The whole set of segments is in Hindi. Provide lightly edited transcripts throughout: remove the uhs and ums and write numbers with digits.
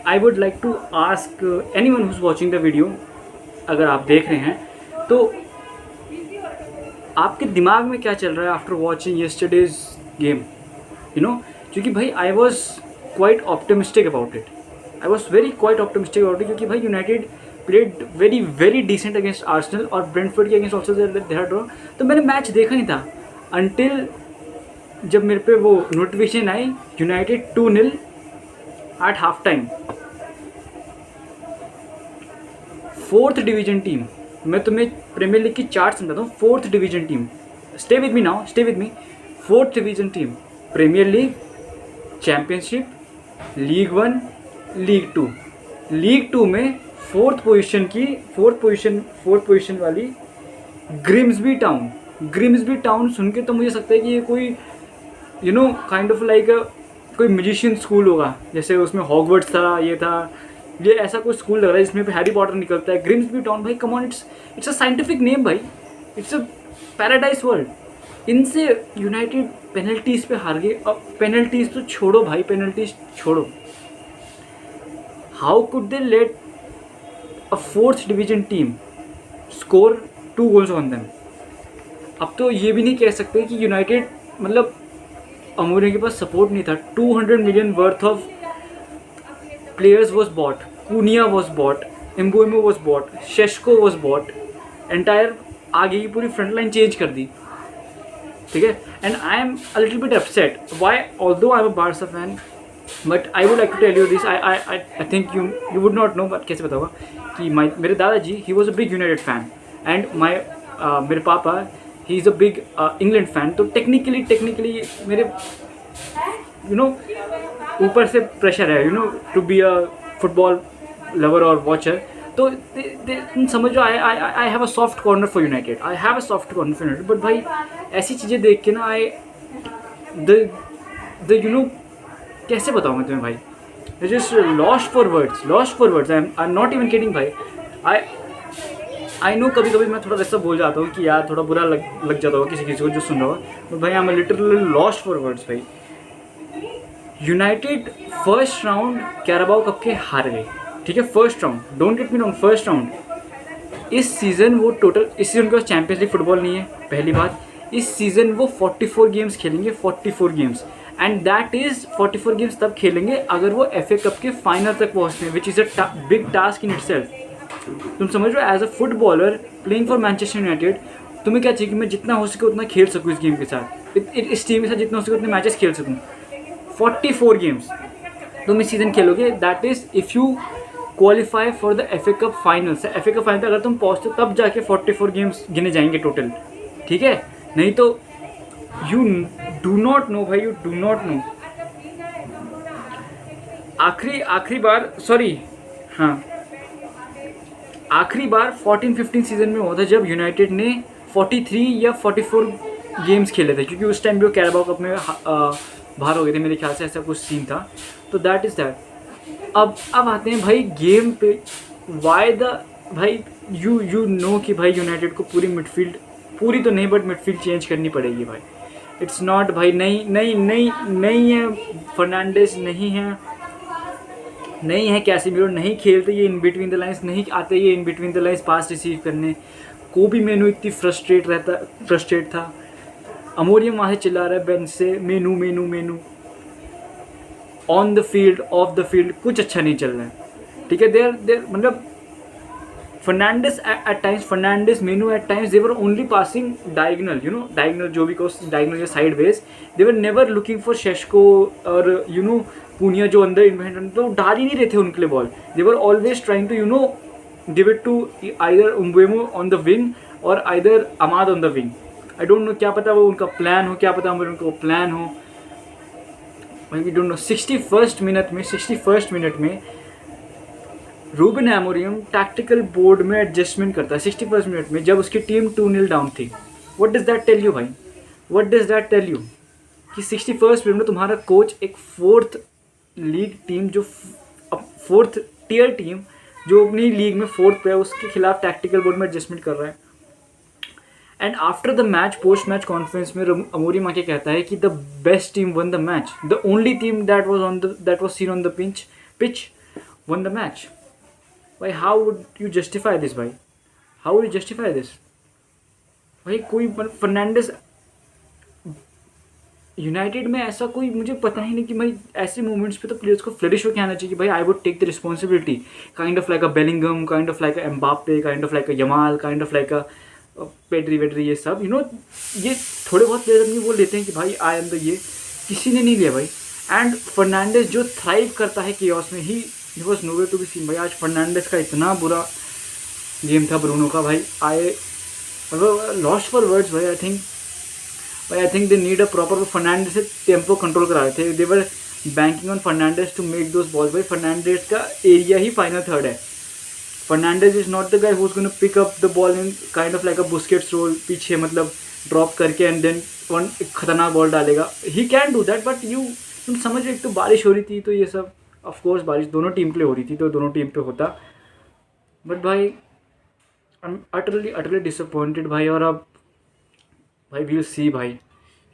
I would like to ask anyone who's watching the video, अगर आप देख रहे हैं तो आपके दिमाग में क्या चल रहा है after watching yesterday's game, you know, क्योंकि भाई I was quite optimistic about it, I was very quite optimistic about it, क्योंकि भाई United played very very decent against Arsenal और ब्रेंटफोर्ड के अगेंस्ट ऑल्सो देयर ड्रॉ। तो मैंने मैच देखा नहीं था अनटिल जब मेरे पे वो नोटिफिकेशन आई United 2-0 at half time. Fourth division team, मैं तुम्हें प्रीमियर लीग की चार्ट समझाता हूँ। Fourth division team, stay with me now, stay with me. Fourth division team, premier league, championship, league 1, league 2। League 2 में फोर्थ पोजीशन वाली ग्रिम्सबी टाउन सुन के तो मुझे लगता है कि ये कोई काइंड ऑफ लाइक कोई म्यूजिशियन स्कूल होगा, जैसे उसमें हॉगवर्ट्स था, ये था, ये ऐसा कोई स्कूल लग रहा है जिसमें हैरी पॉटर निकलता है। ग्रिम्सबी टाउन भाई come on, it's a scientific name भाई, इट्स अ पैराडाइज वर्ल्ड। इनसे यूनाइटेड पेनल्टीज पे हार गए। अब पेनल्टीज तो छोड़ो भाई, पेनल्टीज छोड़ो, how could they let a fourth division team score 2 goals on them. अब तो ये भी नहीं कह सकते कि यूनाइटेड मतलब अमोरियम के पास सपोर्ट नहीं था। 200 million worth of players was bought, Cunha was bought, Mbeumo was bought, Sesko was bought, entire आगे की पूरी फ्रंट लाइन चेंज कर दी, ठीक है। And I am a little bit upset, why although I am a Barca fan, but I would like to tell you this, I think you would not know, but कैसे बताऊँगा कि मेरे दादाजी he was a big United fan and मेरे पापा he is a big England fan. तो टेक्निकली मेरे ऊपर से प्रेशर है to be a football lover और वॉचर। तो समझो I have a soft corner for United, but भाई ऐसी चीज़ें देख के ना कैसे बताऊँ मैं तुम्हें भाई, just lost for words. I am not even kidding भाई। आई नो कभी कभी मैं थोड़ा वैसा बोल जाता हूँ कि यार थोड़ा बुरा लग जाता होगा किसी को जो सुन रहा होगा, तो भाई I am literally lost for words भाई। United first round Carabao Cup के हार गए, ठीक है, first round, don't get me wrong, first round. इस सीज़न उनके पास चैंपियंस लीग फुटबॉल नहीं है, पहली बात। इस सीज़न वो 44 गेम्स खेलेंगे, 44 games, and that is 44 games तब खेलेंगे अगर वो FA कप के फाइनल तक पहुँचते हैं, which is a big task in itself. तुम समझ रहे हो, as a footballer playing for Manchester United, तुम्हें क्या चाहिए कि मैं जितना हो सके उतना खेल सकूँ इस गेम के साथ, इस टीम के साथ जितना हो सके उतने मैचेस खेल सकूँ। 44 गेम्स तुम इस सीज़न खेलोगे, that is if you qualify for the FA cup final. से FA कप फाइनल तक अगर तुम पहुँचते तब जाके 44 गेम्स गिने जाएंगे टोटल, ठीक है। नहीं तो यू डू नॉट नो भाई, यू डू नॉट नो। आखिरी बार 14-15 सीजन में हुआ था जब यूनाइटेड ने 43 या 44 गेम्स खेले थे, क्योंकि उस टाइम भी वो कैराबाओ कप में बाहर हो गए थे मेरे ख्याल से, ऐसा कुछ सीन था। तो दैट इज़ दैट। अब आते हैं भाई गेम पे, भाई यू नो कि भाई यूनाइटेड को पूरी तो नहीं बट मिडफील्ड चेंज करनी पड़ेगी भाई। इट्स नॉट भाई, नहीं है फर्नांडिस, नहीं है कैसेमिरो, नहीं खेलते ये इन बिटवीन द लाइन्स, नहीं आते ये in between the lines pass receive करने। कोबी मेनू इतनी फ्रस्ट्रेट था। अमोरियम वहाँ से चिल्ला रहा है बेंच से, मेनू on the field, of the field कुछ अच्छा नहीं चल रहा है, ठीक है। देर मतलब Fernandes at times, menu at times, they were only passing diagonal, जो भी diagonal या sideways, they were never looking for शेस्को और पुनिया जो अंदर इन्वेंट, तो डाल ही नहीं रहे थे उनके लिए ball. they were always trying to give it to either Mbeumo on the wing or either Amad on the wing. I don't know, क्या पता वो उनका प्लान हो, क्या पता उनका प्लान हो, we don't know। 61st minute में रूबन एमोरियम टैक्टिकल बोर्ड में एडजस्टमेंट करता है 61st मिनट में, जब उसकी टीम 2-0 डाउन थी। What does that tell you भाई, what does that tell you कि 61st मिनट में तुम्हारा कोच एक फोर्थ लीग टीम, जो फोर्थ टियर टीम जो अपनी लीग में फोर्थ पे है, उसके खिलाफ टैक्टिकल बोर्ड में एडजस्टमेंट कर रहा है। And after the match, post match conference में अमोरियम आके कहता है कि the best team one the match, the only team that was scene on the pitch won the match. भाई how would you justify this भाई? How would you justify this? भाई कोई फर्नांडिस यूनाइटेड में ऐसा कोई मुझे पता ही नहीं कि भाई ऐसे मोमेंट्स पे तो प्लेयर्स को फ्लरिश होकर आना चाहिए कि भाई I would take the responsibility, kind of like a Bellingham, kind of like a Mbappe, kind of like a Yamal, kind of like a Pedri वेड्री, ये सब ये थोड़े बहुत प्लेयर अपनी वो लेते हैं कि भाई आई एम द ये, किसी ने नहीं लिया भाई। एंड फर्नांडिस जो थ्राइव करता है केओस में, he was nowhere to be seen भाई। आज फर्नांडिस का इतना बुरा गेम था ब्रूनो का भाई, आई लॉस्ट फॉर वर्ड्स भाई। I think they need a proper, Fernandes से टेम्पो कंट्रोल करा रहे थे, they were banking on Fernandes to make those balls भाई। फर्नांडिस का एरिया ही फाइनल थर्ड है। Fernandes is not the guy who is gonna pick up the ball in kind of like a Busquets role, पीछे मतलब ड्रॉप करके एंड देन वन एक खतरनाक बॉल डालेगा। He can do that, but तुम समझ रहे, एक तो बारिश हो रही थी तो ये सब, ऑफकोर्स बारिश दोनों टीम पे हो रही थी तो दोनों टीम पे होता, बट भाई आई एम अटरली डिसअपॉइंटेड भाई। और अब भाई वील सी भाई,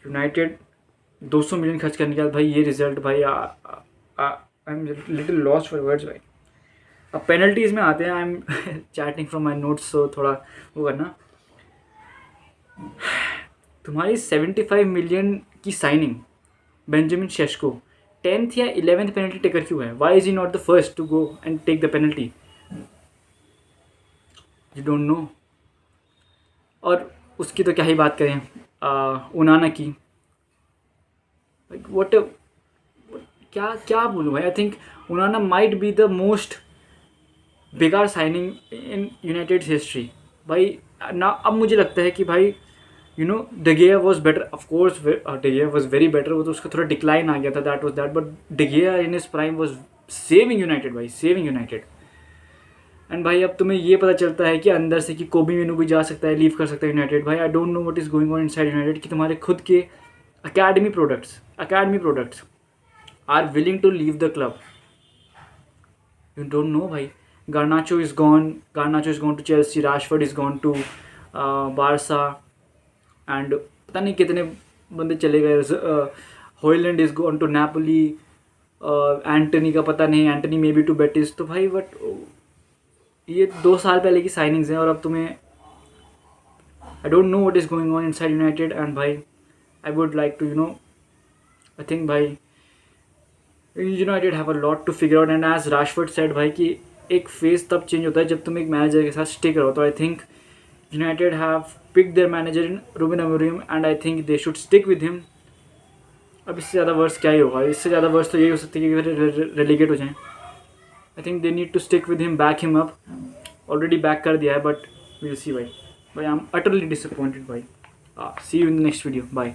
यूनाइटेड 200 मिलियन खर्च करने के बाद भाई ये रिजल्ट भाई, I am little lost for words भाई। अब पेनल्टीज़ में आते हैं, I am chatting from my notes, so थोड़ा वो करना। तुम्हारी 75 मिलियन की साइनिंग बेंजामिन शेस्को 10th या 11th पेनल्टी टेकर क्यों है? Why is he not the first to go and take the penalty? You don't know. और उसकी तो क्या ही बात करें, उनाना की, व्हाट क्या बोलूँ भाई। I think उनाना might be the most बेकार साइनिंग इन यूनाइटेड हिस्ट्री भाई ना। अब मुझे लगता है कि भाई De Gea was better, of course De Gea was very better, वो तो उसका थोड़ा डिक्लाइन आ गया था, that was that, but De Gea in his prime was saving United भाई, saving United। एंड भाई अब तुम्हें ये पता चलता है कि अंदर से कि कोबी मेनू भी जा सकता है, लीव कर सकता है यूनाइटेड भाई। I don't know what is going on inside United कि तुम्हारे खुद के academy products are willing to leave the club. You don't know भाई। Garnacho is gone to Chelsea, Rashford is gone to Barca, and पता नहीं कितने बंदे चले गए। Hojlund is gone to Napoli, Antony का पता नहीं, Antony may be to Betis. तो भाई बट ये 2 साल पहले की साइनिंग्स हैं और अब तुम्हें, I don't know what is going on inside United. And भाई I would like to I think भाई United have a lot to figure out. And as Rashford said भाई कि एक फेज तब चेंज होता है जब तुम एक मैनेजर के साथ स्टिक करो। तो I think United have picked their manager in Ruben Amorim and I think they should stick with him। अब इससे ज़्यादा वर्स क्या ही होगा, इससे ज़्यादा वर्स तो यही हो सकती है कि रेलीगेट हो जाएं। I think they need to stick with him, back him up. Already back कर दिया है, बट वील सी भाई। आई एम अटरली डिसअपॉइंटेड भाई। See you in the next video, bye.